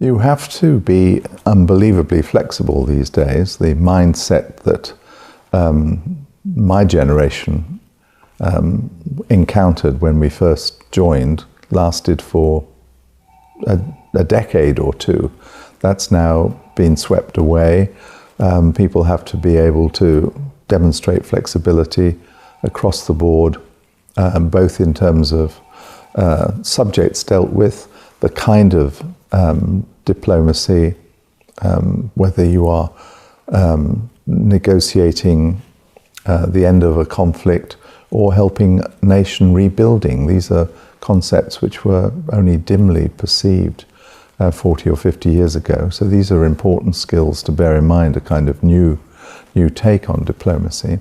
You have to be unbelievably flexible these days. The mindset that my generation encountered when we first joined lasted for a decade or two. That's now been swept away. People have to be able to demonstrate flexibility across the board, both in terms of subjects dealt with, the kind of diplomacy, whether you are negotiating the end of a conflict or helping nation rebuilding. These are concepts which were only dimly perceived 40 or 50 years ago. So these are important skills to bear in mind, a kind of new take on diplomacy.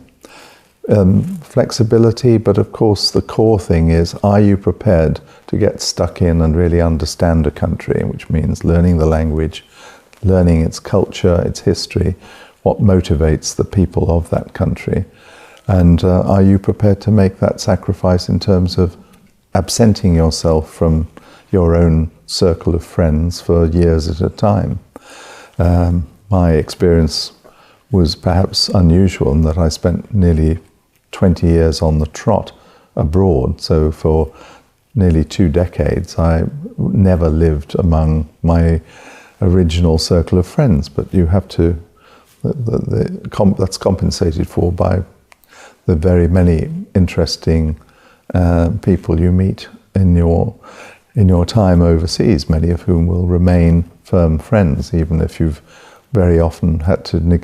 Flexibility, but of course the core thing is, are you prepared to get stuck in and really understand a country, which means learning the language, learning its culture, its history, what motivates the people of that country, and are you prepared to make that sacrifice in terms of absenting yourself from your own circle of friends for years at a time. My experience was perhaps unusual in that I spent nearly 20 years on the trot abroad. So for nearly 2 decades, I never lived among my original circle of friends. But you have to, that's compensated for by the very many interesting people you meet in your time overseas, many of whom will remain firm friends, even if you've very often had to negotiate